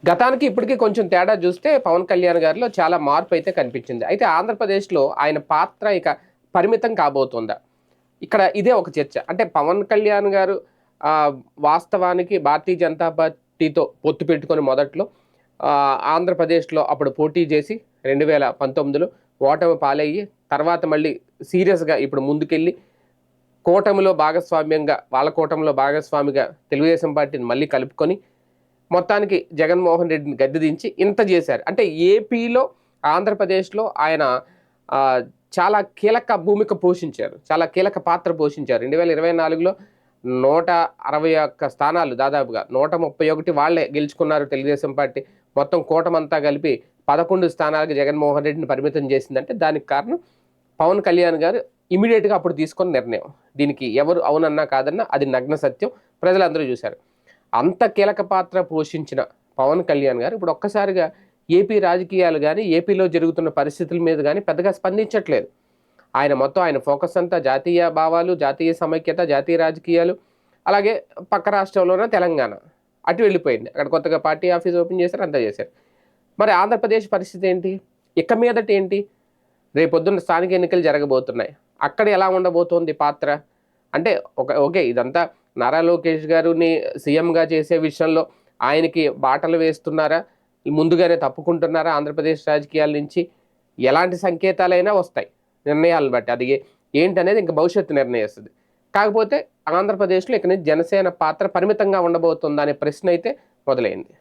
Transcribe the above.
గతానికి ఇప్పటికి కొంచెం తేడా చూస్తే పవన్ కళ్యాణ్ గారిలో చాలా మార్పు అయితే కనిపించింది. అయితే ఆంధ్రప్రదేశ్‌లో ఆయన పాత్ర ఇక పరిమితం కాబోతుందా? ఇక్కడ ఇదే ఒక చర్చ. అంటే పవన్ కళ్యాణ్ గారు వాస్తవానికి భారతీయ జనతా పార్టీతో పొత్తు పెట్టుకొని మొదట్లో ఆంధ్రప్రదేశ్‌లో అప్పుడు పోటీ చేసి 2019లో ఓటమి పాలయ్యి, తర్వాత మళ్ళీ సీరియస్‌గా ఇప్పుడు ముందుకెళ్ళి కూటమిలో భాగస్వామ్యంగా వాళ్ళ కూటమిలో భాగస్వామిగా తెలుగుదేశం పార్టీని మళ్ళీ కలుపుకొని మొత్తానికి జగన్మోహన్ రెడ్డిని గద్దె దించి ఇంత చేశారు. అంటే ఏపీలో, ఆంధ్రప్రదేశ్‌లో ఆయన చాలా కీలక భూమిక పోషించారు. చాలా కీలక పాత్ర పోషించారు. 2024లో 161 స్థానాలు దాదాపుగా 131 వాళ్ళే గెలుచుకున్నారు తెలుగుదేశం పార్టీ. మొత్తం కూటమంతా కలిపి 11 స్థానాలకు జగన్మోహన్ రెడ్డిని పరిమితం చేసిందంటే దానికి కారణం పవన్ కళ్యాణ్ గారు ఇమ్మీడియేట్‌గా అప్పుడు తీసుకున్న నిర్ణయం. దీనికి ఎవరు అవునన్నా కాదన్నా అది నగ్న సత్యం. ప్రజలందరూ చూశారు. అంత కీలక పాత్ర పోషించిన పవన్ కళ్యాణ్ గారు ఇప్పుడు ఒక్కసారిగా ఏపీ రాజకీయాలు గానీ, ఏపీలో జరుగుతున్న పరిస్థితుల మీద గానీ పెద్దగా స్పందించట్లేదు. ఆయన ఫోకస్ అంతా జాతీయ భావాలు, జాతీయ సమైక్యత, జాతీయ రాజకీయాలు, అలాగే పక్క రాష్ట్రంలోనే తెలంగాణ. అటు వెళ్ళిపోయింది. అక్కడ కొత్తగా పార్టీ ఆఫీస్ ఓపెన్ చేశారు, అంతా చేశారు. మరి ఆంధ్రప్రదేశ్ పరిస్థితి ఏంటి? ఇక మీదట ఏంటి? రేపొద్దున్న స్థానిక ఎన్నికలు జరగబోతున్నాయి. అక్కడ ఎలా ఉండబోతోంది పాత్ర? అంటే ఓకే ఇదంతా నారా లోకేష్ గారిని సీఎంగా చేసే విషయంలో ఆయనకి బాటలు వేస్తున్నారా? ముందుగానే తప్పుకుంటున్నారా ఆంధ్రప్రదేశ్ రాజకీయాల నుంచి? ఎలాంటి సంకేతాలైనా వస్తాయి నిర్ణయాలను బట్టి. అది ఏంటనేది ఇంక భవిష్యత్తు నిర్ణయిస్తది. కాకపోతే ఆంధ్రప్రదేశ్‌లో ఇక నుంచి జనసేన పాత్ర పరిమితంగా ఉండబోతుందా అనే ప్రశ్న అయితే మొదలైంది.